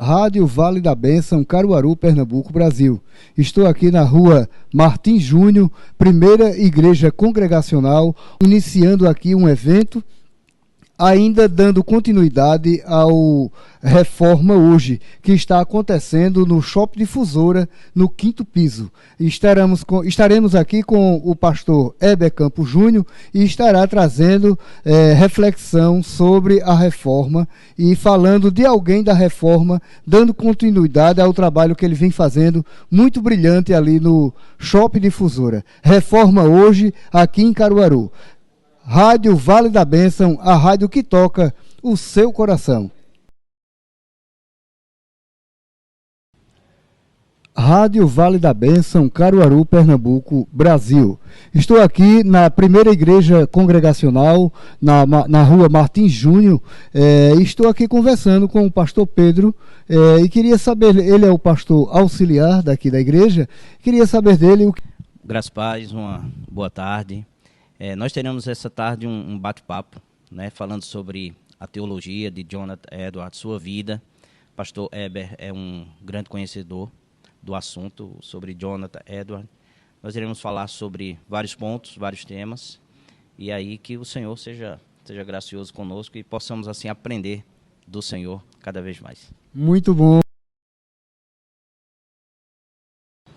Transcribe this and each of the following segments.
Rádio Vale da Bênção, Caruaru, Pernambuco, Brasil. Estou aqui na rua Martim Júnior, primeira igreja congregacional, iniciando aqui um evento, ainda dando continuidade ao Reforma Hoje, que está acontecendo no Shopping Difusora, no 5º piso. Estaremos aqui com o pastor Heber Campos Júnior e estará trazendo reflexão sobre a reforma e falando de alguém da reforma, dando continuidade ao trabalho que ele vem fazendo, muito brilhante ali no Shopping Difusora. Reforma Hoje, aqui em Caruaru. Rádio Vale da Bênção, a rádio que toca o seu coração. Rádio Vale da Bênção, Caruaru, Pernambuco, Brasil. Estou aqui na primeira igreja congregacional, na rua Martim Júnior. Estou aqui conversando com o pastor Pedro e queria saber, ele é o pastor auxiliar daqui da igreja, queria saber dele o que... Graças a Paz, uma boa tarde. Nós teremos essa tarde um bate-papo, né, falando sobre a teologia de Jonathan Edwards, sua vida. Pastor Heber é um grande conhecedor do assunto sobre Jonathan Edwards. Nós iremos falar sobre vários pontos, vários temas, e aí que o Senhor seja gracioso conosco e possamos assim aprender do Senhor cada vez mais. Muito bom.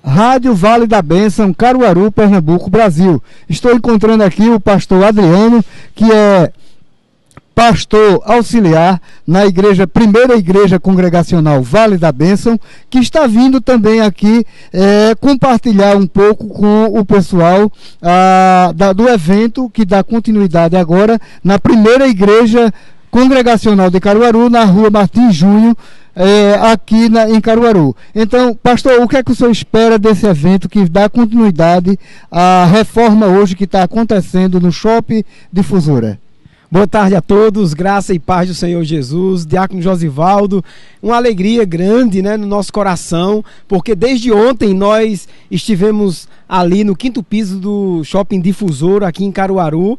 Rádio Vale da Bênção, Caruaru, Pernambuco, Brasil. Estou encontrando aqui o pastor Adriano, que é pastor auxiliar na primeira igreja congregacional Vale da Bênção, que está vindo também aqui compartilhar um pouco com o pessoal do evento que dá continuidade agora na primeira igreja congregacional de Caruaru, na rua Martim Júnior, aqui em Caruaru. Então, pastor, o que é que o senhor espera desse evento que dá continuidade à reforma hoje que está acontecendo no Shopping Difusora? Boa tarde a todos, graça e paz do Senhor Jesus. Diácono Josivaldo, uma alegria grande, né, no nosso coração, porque desde ontem nós estivemos ali no 5º piso do Shopping Difusora, aqui em Caruaru,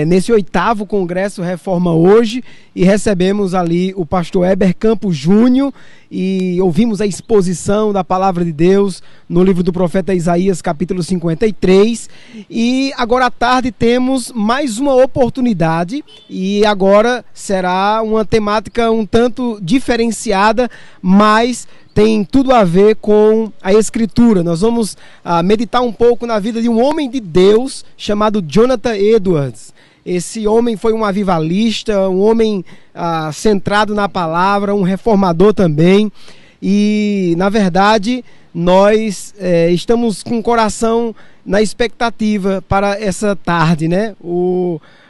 nesse 8º Congresso Reforma Hoje, e recebemos ali o pastor Heber Campos Júnior e ouvimos a exposição da Palavra de Deus no livro do profeta Isaías, capítulo 53, e agora à tarde temos mais uma oportunidade, e agora será uma temática um tanto diferenciada, mas tem tudo a ver com a Escritura. Nós vamos meditar um pouco na vida de um homem de Deus chamado Jonathan Edwards. Esse homem foi um avivalista, um homem centrado na palavra, um reformador também. E, na verdade, nós estamos com o coração na expectativa para essa tarde, né?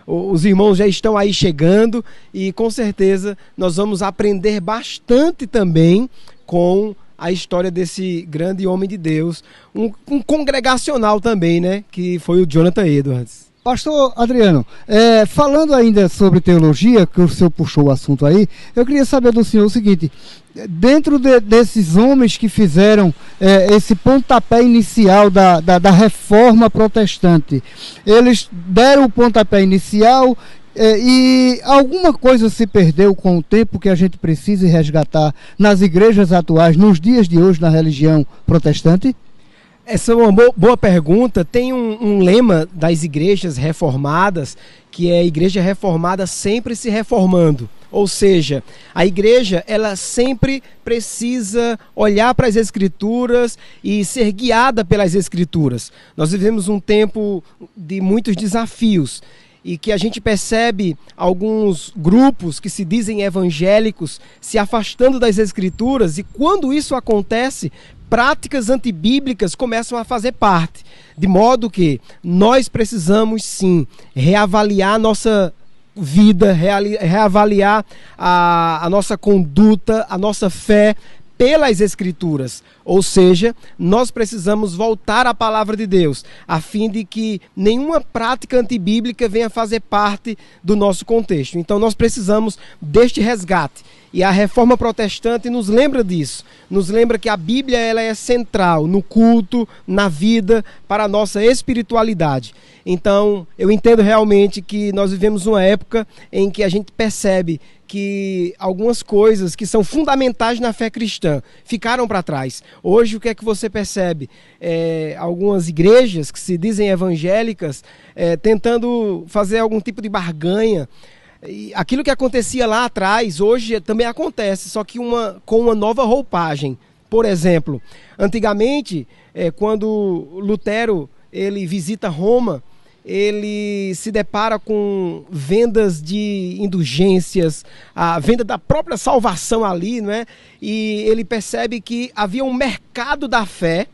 Os irmãos já estão aí chegando e, com certeza, nós vamos aprender bastante também com a história desse grande homem de Deus, um congregacional também, né, que foi o Jonathan Edwards. Pastor Adriano, falando ainda sobre teologia, que o senhor puxou o assunto aí, eu queria saber do senhor o seguinte: dentro desses homens que fizeram esse pontapé inicial da reforma protestante, eles deram o pontapé inicial, e alguma coisa se perdeu com o tempo que a gente precisa resgatar nas igrejas atuais, nos dias de hoje, na religião protestante? Essa é uma boa pergunta. Tem um lema das igrejas reformadas, que é a igreja reformada sempre se reformando. Ou seja, a igreja ela sempre precisa olhar para as Escrituras e ser guiada pelas Escrituras. Nós vivemos um tempo de muitos desafios e que a gente percebe alguns grupos que se dizem evangélicos se afastando das Escrituras, e quando isso acontece, práticas antibíblicas começam a fazer parte, de modo que nós precisamos sim reavaliar nossa vida, reavaliar a nossa conduta, a nossa fé pelas Escrituras. Ou seja, nós precisamos voltar à palavra de Deus, a fim de que nenhuma prática antibíblica venha fazer parte do nosso contexto. Então nós precisamos deste resgate. E a reforma protestante nos lembra disso, nos lembra que a Bíblia ela é central no culto, na vida, para a nossa espiritualidade. Então eu entendo realmente que nós vivemos uma época em que a gente percebe que algumas coisas que são fundamentais na fé cristã ficaram para trás. Hoje, o que é que você percebe? Algumas igrejas que se dizem evangélicas tentando fazer algum tipo de barganha. E aquilo que acontecia lá atrás, hoje também acontece, só que com uma nova roupagem. Por exemplo, antigamente, quando Lutero ele visita Roma, ele se depara com vendas de indulgências, a venda da própria salvação ali, não é? E ele percebe que havia um mercado da fé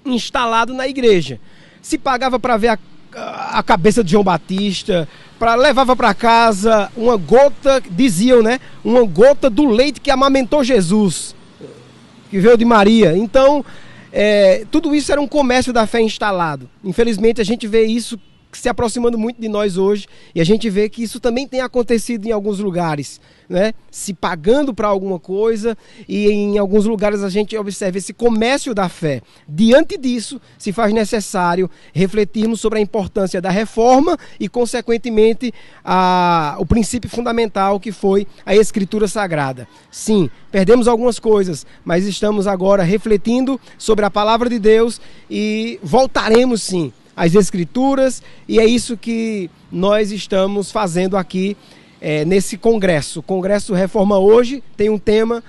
instalado na igreja. Se pagava para ver a cabeça de João Batista, levava para casa uma gota, diziam, né? Uma gota do leite que amamentou Jesus, que veio de Maria. Então, tudo isso era um comércio da fé instalado. Infelizmente, a gente vê isso se aproximando muito de nós hoje, e a gente vê que isso também tem acontecido em alguns lugares, né? Se pagando para alguma coisa, e em alguns lugares a gente observa esse comércio da fé. Diante disso, se faz necessário refletirmos sobre a importância da reforma e, consequentemente, o princípio fundamental que foi a Escritura Sagrada. Sim, perdemos algumas coisas, mas estamos agora refletindo sobre a Palavra de Deus e voltaremos sim as Escrituras, e é isso que nós estamos fazendo aqui nesse congresso. O Congresso Reforma Hoje tem um tema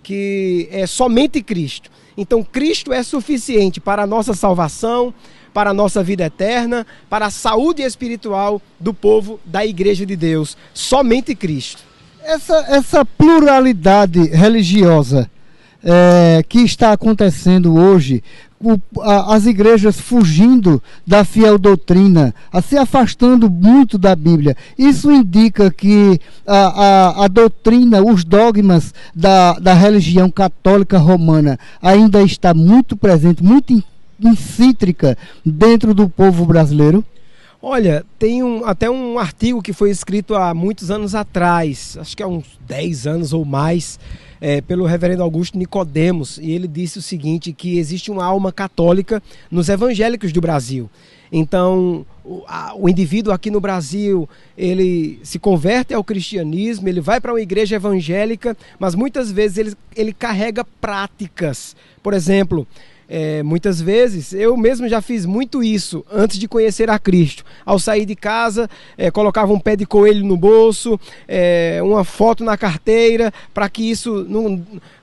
que é somente Cristo. Então Cristo é suficiente para a nossa salvação, para a nossa vida eterna, para a saúde espiritual do povo da Igreja de Deus. Somente Cristo. Essa pluralidade religiosa que está acontecendo hoje, as igrejas fugindo da fiel doutrina, se afastando muito da Bíblia, isso indica que a doutrina, os dogmas da religião católica romana ainda está muito presente, muito incíntrica dentro do povo brasileiro? Olha, tem até um artigo que foi escrito há muitos anos atrás, acho que há uns 10 anos ou mais, pelo reverendo Augusto Nicodemos, e ele disse o seguinte, que existe uma alma católica nos evangélicos do Brasil. Então, o indivíduo aqui no Brasil, ele se converte ao cristianismo, ele vai para uma igreja evangélica, mas muitas vezes ele carrega práticas. Por exemplo, muitas vezes, eu mesmo já fiz muito isso antes de conhecer a Cristo. Ao sair de casa, colocava um pé de coelho no bolso, uma foto na carteira, para que isso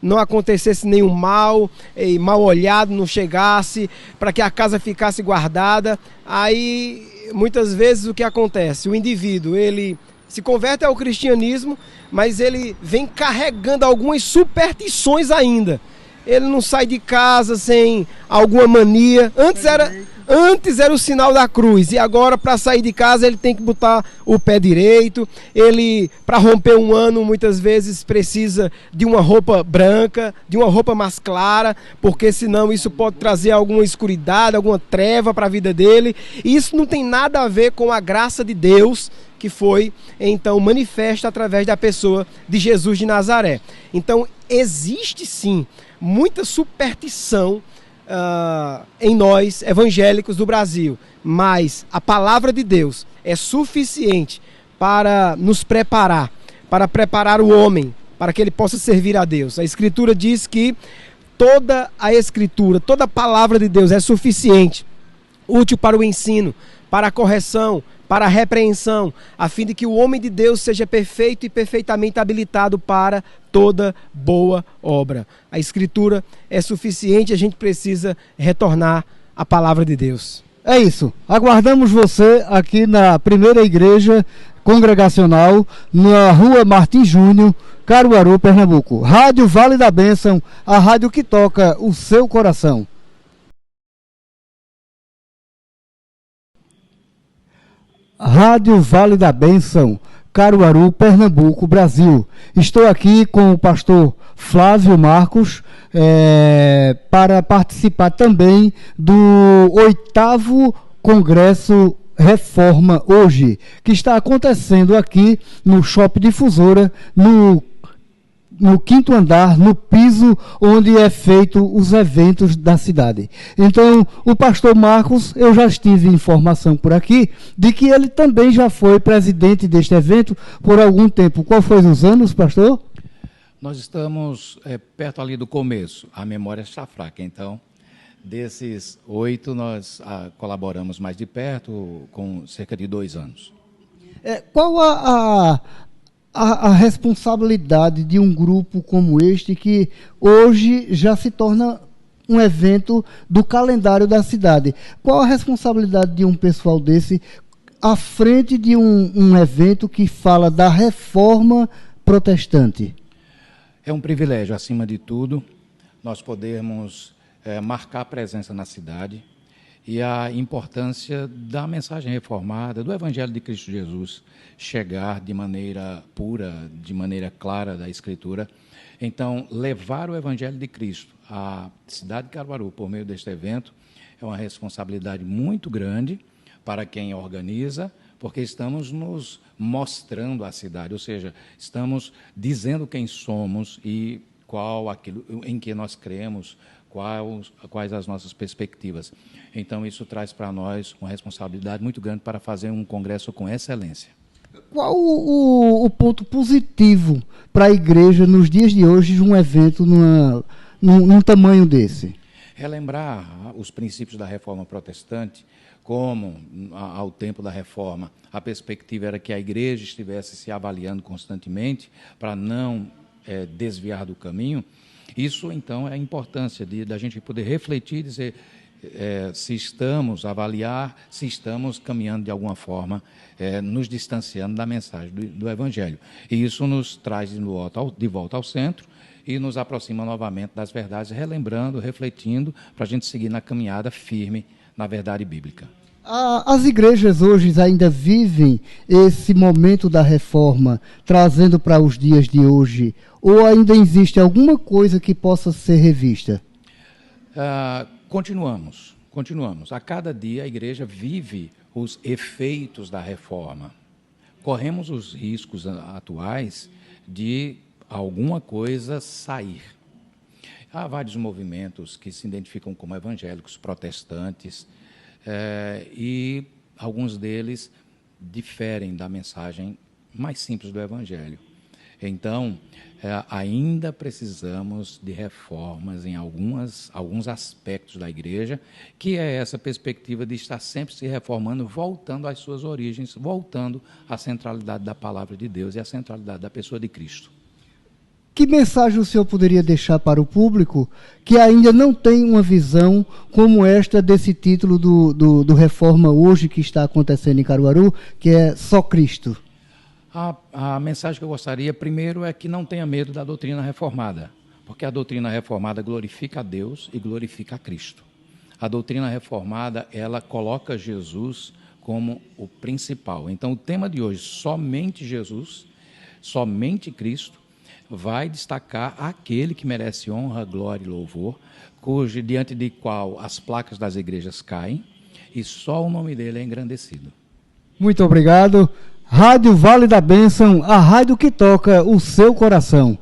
não acontecesse nenhum mal, mal olhado não chegasse, para que a casa ficasse guardada. Aí, muitas vezes, o que acontece? O indivíduo, ele se converte ao cristianismo, mas ele vem carregando algumas superstições ainda. Ele não sai de casa sem alguma mania. Antes era o sinal da cruz, e agora para sair de casa ele tem que botar o pé direito. Ele, para romper um ano, muitas vezes precisa de uma roupa branca, de uma roupa mais clara, porque senão isso pode trazer alguma escuridade, alguma treva para a vida dele. E isso não tem nada a ver com a graça de Deus, que foi, então, manifesta através da pessoa de Jesus de Nazaré. Então, existe sim muita superstição em nós, evangélicos do Brasil, mas a palavra de Deus é suficiente para nos preparar, para preparar o homem, para que ele possa servir a Deus. A Escritura diz que toda a Escritura, toda a palavra de Deus é suficiente, útil para o ensino, para a correção, para a repreensão, a fim de que o homem de Deus seja perfeito e perfeitamente habilitado para toda boa obra. A Escritura é suficiente, a gente precisa retornar à palavra de Deus. É isso. Aguardamos você aqui na primeira igreja congregacional, na rua Martins Júnior, Caruaru, Pernambuco. Rádio Vale da Bênção, a rádio que toca o seu coração. Rádio Vale da Bênção, Caruaru, Pernambuco, Brasil. Estou aqui com o pastor Flávio Marcos para participar também do 8º Congresso Reforma Hoje, que está acontecendo aqui no Shopping Difusora, no no quinto andar, no piso onde é feito os eventos da cidade. Então, o pastor Marcos, eu já tive informação por aqui, de que ele também já foi presidente deste evento por algum tempo. Qual foi os anos, pastor? Nós estamos perto ali do começo, a memória está fraca, então, desses 8, nós colaboramos mais de perto, com cerca de 2 anos. Qual a responsabilidade de um grupo como este, que hoje já se torna um evento do calendário da cidade? Qual a responsabilidade de um pessoal desse à frente de um evento que fala da reforma protestante? É um privilégio, acima de tudo, nós podermos marcar presença na cidade, e a importância da mensagem reformada, do Evangelho de Cristo Jesus, chegar de maneira pura, de maneira clara da Escritura. Então, levar o Evangelho de Cristo à cidade de Caruaru por meio deste evento é uma responsabilidade muito grande para quem organiza, porque estamos nos mostrando a cidade, ou seja, estamos dizendo quem somos e qual aquilo em que nós cremos, quais as nossas perspectivas. Então, isso traz para nós uma responsabilidade muito grande para fazer um congresso com excelência. Qual o ponto positivo para a igreja nos dias de hoje de um evento num tamanho desse? Relembrar os princípios da reforma protestante, como ao tempo da reforma a perspectiva era que a igreja estivesse se avaliando constantemente para não desviar do caminho. Isso, então, é a importância da gente poder refletir e dizer se estamos se estamos caminhando de alguma forma, nos distanciando da mensagem do Evangelho. E isso nos traz de volta ao centro e nos aproxima novamente das verdades, relembrando, refletindo, para a gente seguir na caminhada firme na verdade bíblica. As igrejas hoje ainda vivem esse momento da reforma, trazendo para os dias de hoje, ou ainda existe alguma coisa que possa ser revista? Continuamos. A cada dia a igreja vive os efeitos da reforma. Corremos os riscos atuais de alguma coisa sair. Há vários movimentos que se identificam como evangélicos, protestantes, e alguns deles diferem da mensagem mais simples do Evangelho. Então, ainda precisamos de reformas em alguns aspectos da igreja, que é essa perspectiva de estar sempre se reformando, voltando às suas origens, voltando à centralidade da palavra de Deus e à centralidade da pessoa de Cristo. Que mensagem o senhor poderia deixar para o público que ainda não tem uma visão como esta desse título do Reforma hoje que está acontecendo em Caruaru, que é Só Cristo? A mensagem que eu gostaria, primeiro, é que não tenha medo da doutrina reformada, porque a doutrina reformada glorifica a Deus e glorifica a Cristo. A doutrina reformada, ela coloca Jesus como o principal. Então, o tema de hoje, somente Jesus, somente Cristo, vai destacar aquele que merece honra, glória e louvor, diante de qual as placas das igrejas caem e só o nome dele é engrandecido. Muito obrigado. Rádio Vale da Bênção, a rádio que toca o seu coração.